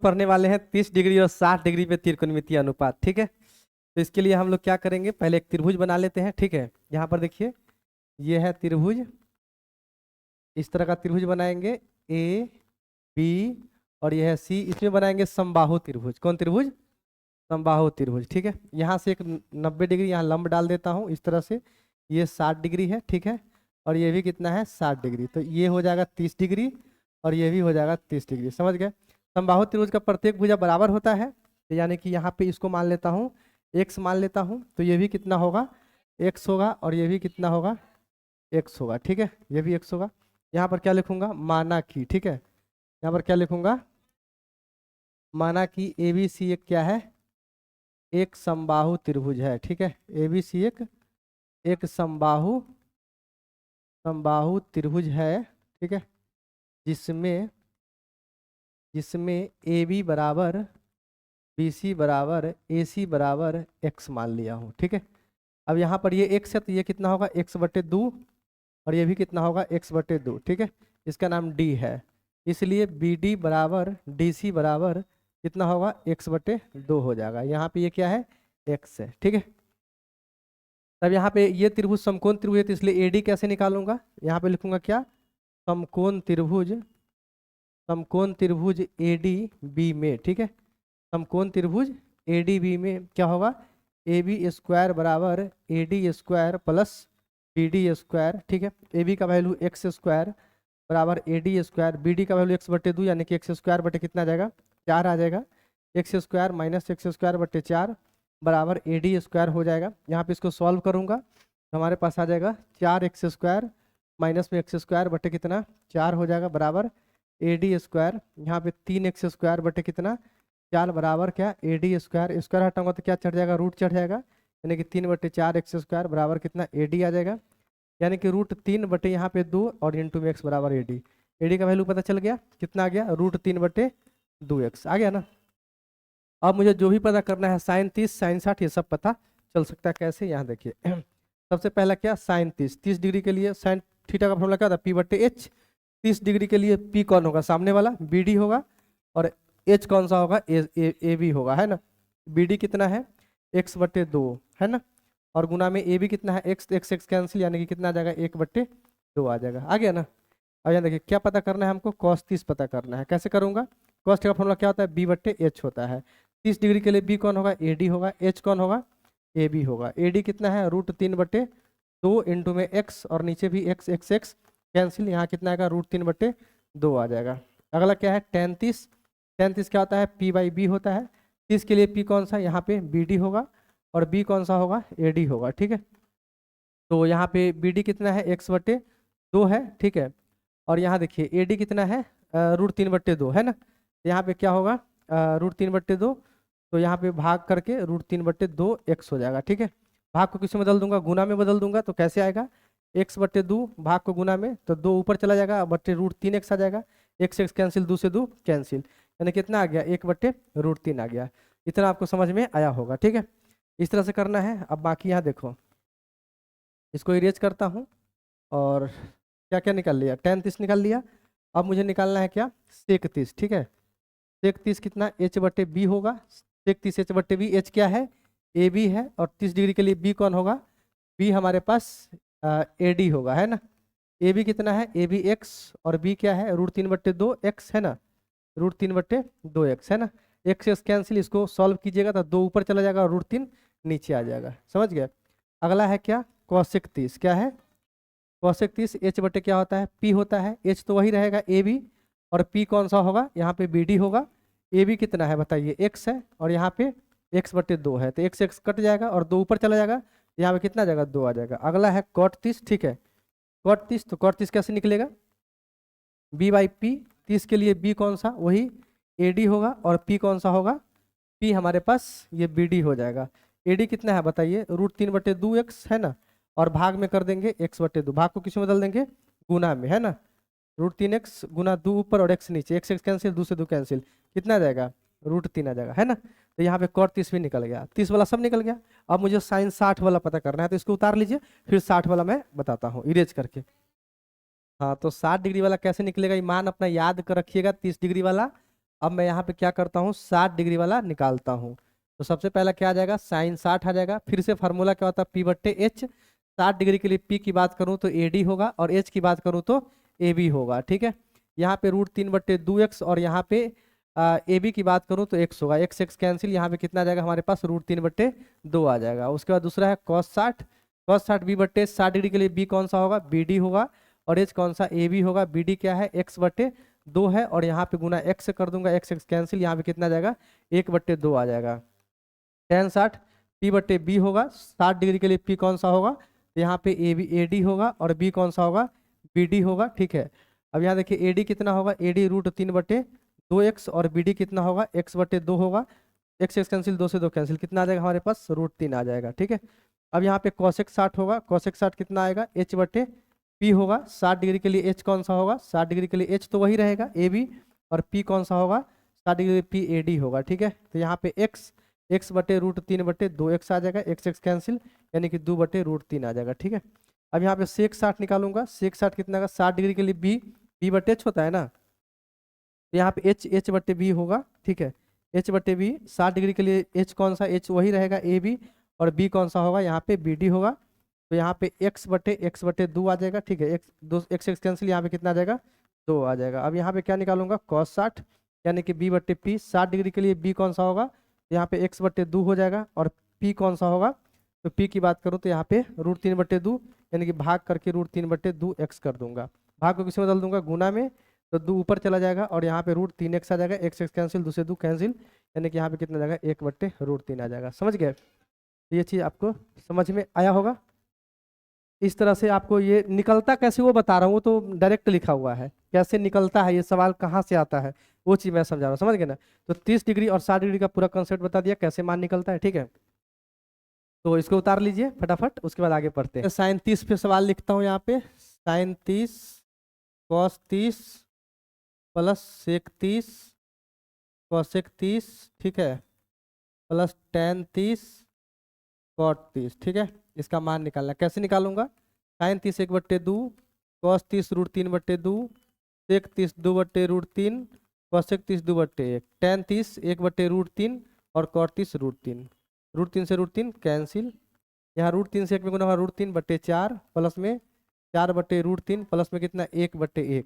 पढ़ने वाले हैं 30 डिग्री और 60 डिग्री पे त्रिकोणमितीय अनुपात। ठीक है, तो इसके लिए हम लोग क्या करेंगे, पहले एक त्रिभुज बना लेते हैं। ठीक है, यहाँ पर देखिए ये है त्रिभुज, इस तरह का त्रिभुज बनाएंगे ए बी और यह है सी। इसमें बनाएंगे समबाहु त्रिभुज। कौन त्रिभुज? समबाहु त्रिभुज। ठीक है, यहाँ से एक 90 डिग्री यहाँ लंब डाल देता हूँ इस तरह से, ये 60 डिग्री है। ठीक है, और ये भी कितना है 60 डिग्री, तो ये हो जाएगा 30 डिग्री और ये भी हो जाएगा 30 डिग्री। समझ गए? समबाहु त्रिभुज का प्रत्येक भुजा बराबर होता है, तो यानी कि यहाँ पे इसको मान लेता हूँ x मान लेता हूँ, तो ये भी कितना होगा x होगा और ये भी कितना होगा x होगा। ठीक है, ये भी x होगा। यहाँ पर क्या लिखूंगा? माना कि, ठीक है, यहाँ पर क्या लिखूंगा? माना कि ABC एक क्या है? एक समबाहु त्रिभुज है। ठीक है, ABC एक समबाहु त्रिभुज है। ठीक है, जिसमें AB बराबर BC बराबर AC बराबर x मान लिया हूँ। ठीक है, अब यहाँ पर ये x है तो ये कितना होगा x/2 और ये भी कितना होगा x/2। ठीक है, इसका नाम D है, इसलिए BD बराबर DC बराबर कितना होगा x/2 हो जाएगा। यहाँ पे ये क्या है? x है। ठीक है, तब यहाँ पे ये त्रिभुज समकोण त्रिभुज है, तो इसलिए AD कैसे निकालूंगा? यहाँ पे लिखूंगा क्या? समकोण त्रिभुज ADB में। ठीक है, समकोण त्रिभुज ADB में क्या होगा? AB² बराबर AD² प्लस BD²। ठीक है, AB का वैल्यू x² बराबर AD², BD का वैल्यू x/2 यानी कि x² बटे कितना आ जाएगा? 4 आ जाएगा। x² माइनस x² बटे 4 बराबर AD² हो जाएगा। यहाँ पे इसको सॉल्व करूंगा तो हमारे पास आ जाएगा 4x² माइनस में x² बटे कितना 4 हो जाएगा बराबर AD²। यहाँ पे 3x² बटे कितना 4 बराबर क्या AD²। स्क्वायर हटाऊंगा तो क्या चढ़ जाएगा? रूट चढ़ जाएगा, यानी कि 3/4x² बराबर कितना AD आ जाएगा, यानी कि √3 यहाँ पे 2 और इंटू में x बराबर AD का वैल्यू पता चल गया। कितना आ गया? √3/2x आ गया ना। अब मुझे जो भी पता करना है sin 30 sin 60 ये सब पता चल सकता है। कैसे? यहाँ देखिए सबसे पहला क्या? sin 30 डिग्री के लिए sin थीटा का फॉर्मूला क्या था? P/H। 30 डिग्री के लिए P कौन होगा? सामने वाला BD होगा, और H कौन सा होगा? AB होगा, है ना। BD कितना है? x/2 है ना, और गुना में AB कितना है? x कैंसिल, यानी कि कितना आ जाएगा? 1/2 आ जाएगा। आ गया ना। अब यहाँ देखिए क्या पता करना है हमको? cos 30 पता करना है। कैसे करूंगा? cos का फॉर्मूला क्या होता है? B/H होता है। 30 डिग्री के लिए B कौन होगा? AD होगा। H कौन होगा? AB होगा। AD कितना है? √3/2 इंटू में x और नीचे भी x कैंसिल, यहाँ कितना आएगा? √3/2 आ जाएगा। अगला क्या है? tan 30। tan 30 क्या होता है? P/B होता है। 30 के लिए P कौन सा? यहाँ पे BD होगा, और B कौन सा होगा? AD होगा। ठीक है, तो यहाँ पे BD कितना है? x/2 है। ठीक है, और यहाँ देखिए AD कितना है? √3/2 है ना, यहाँ पे क्या होगा? √3/2, तो यहाँ पे भाग करके √3/2 x हो जाएगा। ठीक है, भाग को किस में बदल दूंगा? गुना में बदल दूंगा, तो कैसे आएगा? x/2 भाग को गुना में, तो 2 ऊपर चला जाएगा, बटे √3x आ जाएगा। x कैंसिल, 2 से 2 कैंसिल, यानी कितना आ गया? 1/√3 आ गया। इतना आपको समझ में आया होगा। ठीक है, इस तरह से करना है। अब बाकी यहाँ देखो, इसको इरेज करता हूँ, और क्या क्या निकाल लिया? tan 30 निकाल लिया। अब मुझे निकालना है क्या? sec 30। ठीक है, sec 30 कितना? H/B होगा। sec 30 H/B, H क्या है? AB है, और 30 डिग्री के लिए B कौन होगा? B हमारे पास AD होगा, है ना। AB कितना है? AB x, और B क्या है? √3/2x है ना, √3/2x है ना। x कैंसिल, इसको सॉल्व कीजिएगा तो 2 ऊपर चला जाएगा और √3 नीचे आ जाएगा। समझ गए? अगला है क्या? cosec 30। क्या है? cosec 30 H/ क्या होता है? P होता है। H तो वही रहेगा AB, और P कौन सा होगा? यहाँ पे BD होगा। AB कितना है बताइए? x है, और यहाँ पे x/2 है, तो x कट जाएगा और 2 ऊपर चला जाएगा, यहाँ पे कितना आ जाएगा? 2 आ जाएगा। अगला है cot 30। ठीक है, cot 30, तो cot 30 कैसे निकलेगा? B/P। 30 के लिए B कौन सा? वही AD होगा, और P कौन सा होगा? P हमारे पास ये BD हो जाएगा। AD कितना है बताइए? √3/2x है ना, और भाग में कर देंगे x/2, भाग को किस में बदल देंगे? गुना में, है ना। √3x गुना 2 ऊपर और x नीचे, x कैंसिल, 2 से 2 कैंसिल, कितना आ जाएगा? √3 आ जाएगा, है ना। तो यहाँ पे cot 30 भी निकल गया, 30 वाला सब निकल गया। अब मुझे sin 60 वाला पता करना है, तो इसको उतार लीजिए, फिर 60 वाला मैं बताता हूँ इरेज करके। हाँ, तो 60 डिग्री वाला कैसे निकलेगा? मान अपना याद कर रखिएगा। 30 डिग्री वाला अब मैं यहाँ पे क्या करता हूँ, 60 डिग्री वाला निकालता हूँ। तो सबसे पहला क्या आ जाएगा, साइन 60 आ जाएगा। फिर से फार्मूला क्या होता है, पी बट्टे एच। 60 डिग्री के लिए पी की बात करूँ तो ए डी होगा, और एच की बात करूँ तो ए बी होगा। ठीक है, यहाँ पे √3/2x, और यहाँ पे ए बी की बात करूँ तो x होगा। एक्स एक्स कैंसिल, यहाँ पे कितना आ जाएगा हमारे पास, √3/2 आ जाएगा। उसके बाद दूसरा है cos 60। cos 60 b/60 डिग्री के लिए बी कौन सा होगा, बी डी होगा, और एच कौन सा, ए बी होगा। बी डी क्या है, x/2 है, और यहाँ पे गुना x से कर दूंगा, एक्स एक्स कैंसिल, यहाँ पे कितना आ जाएगा, 1/2 आ जाएगा। tan 60 p/b होगा। 60 डिग्री के लिए p कौन सा होगा, तो यहाँ पे ए बी ए डी होगा, और b कौन सा होगा, बी डी होगा। ठीक है, अब यहाँ देखिए ए डी कितना होगा, ए डी √3/2x, और बी डी कितना होगा, x/2 होगा। एक्स एक्स कैंसिल, 2 से 2 कैंसिल, कितना आ जाएगा हमारे पास, √3 आ जाएगा। ठीक है, अब यहाँ पे cosec 60 होगा। cosec 60 कितना आएगा, h/p होगा। 60 डिग्री के लिए h कौन सा होगा, 60 डिग्री के लिए h तो वही रहेगा ए बी, और p कौन सा होगा, 60 डिग्री p ए डी होगा। ठीक है, तो यहाँ पे x/√3/2 x आ जाएगा, एक्स एक्स कैंसिल, यानी कि 2/√3 आ जाएगा। ठीक है, अब यहाँ पे sec 60 निकालूंगा। sec 60 कितना का, 60 डिग्री के लिए b/h होता है ना, तो यहाँ पे h/b होगा। ठीक है, h/b। 60 डिग्री के लिए h कौन सा, h वही रहेगा ए बी, और b कौन सा होगा, यहाँ पे बी डी होगा। तो यहाँ पे x/2 आ जाएगा। ठीक है, एक्स एक्स कैंसिल, यहाँ पे कितना आ जाएगा, 2 आ जाएगा। अब यहाँ पे क्या निकालूंगा, cos 60, यानी कि b/p। 60 डिग्री के लिए b कौन सा होगा, यहाँ पे x/2 हो जाएगा, और p कौन सा होगा, तो p की बात करूँ तो यहाँ पे √3/2, यानी कि भाग करके √3/2 x कर दूंगा। भाग को किसी में बदल दूंगा, गुना में, तो 2 ऊपर चला जाएगा, और यहाँ पे √3x आ जाएगा। एक्स एक्स कैंसिल, 2 से 2 कैंसिल, यानी कि यहाँ पे कितना आ जाएगा, 1/√3 आ जाएगा। समझ गए, ये चीज़ आपको समझ में आया होगा। इस तरह से आपको ये निकलता कैसे वो बता रहा हूँ, वो तो डायरेक्ट लिखा हुआ है, कैसे निकलता है, ये सवाल कहाँ से आता है वो चीज़ मैं समझा रहा हूँ। समझ गए ना, तो 30 डिग्री और 60 डिग्री का पूरा कंसेप्ट बता दिया, कैसे मान निकलता है। ठीक है, तो इसको उतार लीजिए फटाफट, उसके बाद आगे पढ़ते हैं। साइन 30 पे सवाल लिखता हूँ यहाँ पे, sine 30 cos 30 plus sec 30 cosec 30, ठीक है, प्लस tan 30 cot 30। ठीक है, इसका मान निकालना, कैसे निकालूंगा, sign 30 1/2, cos 30 √3/2, sec 30 2/√3, cosec 30 2/1, tan 30 1/√3, और cot 30 √3। √3 से √3 कैंसिल, यहाँ √3 से 1 में गुना होगा, √3/4, प्लस में 4/√3, प्लस में कितना, 1/1।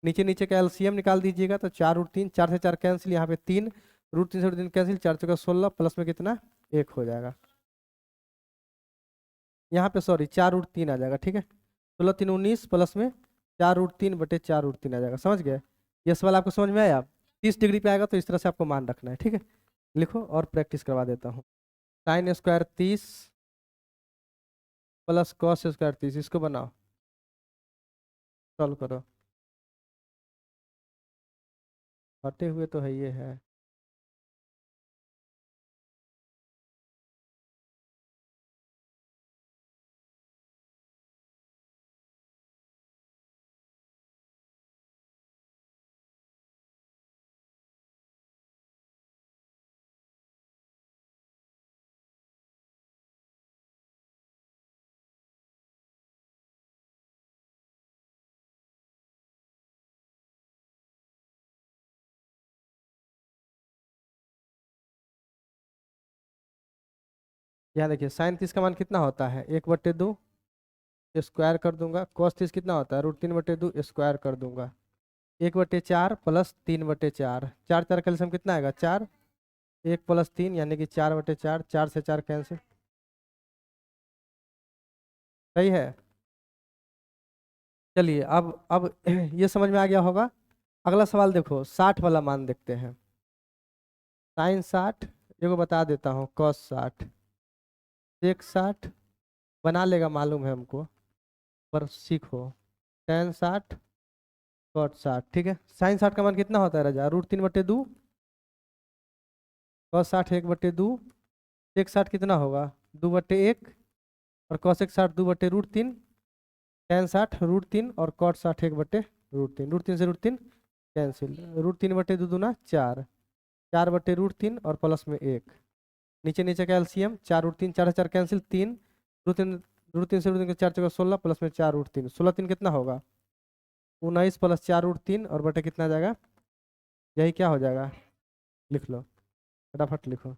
नीचे नीचे का एलसीएम निकाल दीजिएगा, तो 4√3, 4 से 4 कैंसिल, यहाँ पे 3, √3 से √3 कैंसिल, 4 चौका 16, प्लस में कितना, 1 हो जाएगा। यहाँ पे सॉरी 4√3 आ जाएगा। ठीक है, 16 3 19, प्लस में 4√3/4√3 आ जाएगा। समझ गए, ये सवाल आपको समझ में आया। 30 डिग्री पे आएगा तो इस तरह से आपको मान रखना है। ठीक है, लिखो और प्रैक्टिस करवा देता हूँ। Sine square 30 plus cos square 30, इसको बनाओ, सॉल्व करो। हटे हुए तो है, ये है। यहाँ देखिए, साइन 30 का मान कितना होता है, 1/2, स्क्वायर कर दूंगा। कॉस 30 कितना होता है, √3/2, स्क्वायर कर दूंगा। 1/4 प्लस 3/4, 4 4 कैल्सियम कितना आएगा, 4, 1 प्लस 3, यानी कि 4/4, 4 से 4 कैंसिल। सही है, चलिए अब ये समझ में आ गया होगा। अगला सवाल देखो, 60 वाला मान देखते हैं। साइन 60, ये को बता देता हूँ, कॉस 60, सेक 60 बना लेगा, मालूम है हमको, पर सीखो। tan 60 cot 60। ठीक है, साइन 60 का मान कितना होता है राजा, √3/2, cos 60 1/2, सेक 60 कितना होगा, 2/1, और cosec 60 2/√3, tan 60 √3, और cot 60 1/√3। √3 से √3 कैंसिल, √3/2 दूना 4, 4/√3, और प्लस में 1। नीचे नीचे का एलसीएम, 4√3, 4 से 4 कैंसिल, 3, √3 √3 से √3 4 चौका 16, प्लस में 4√3, 16 3 कितना होगा, 19, प्लस 4√3, और बटे कितना आ जाएगा, यही क्या हो जाएगा, लिख लो, फटाफट लिखो।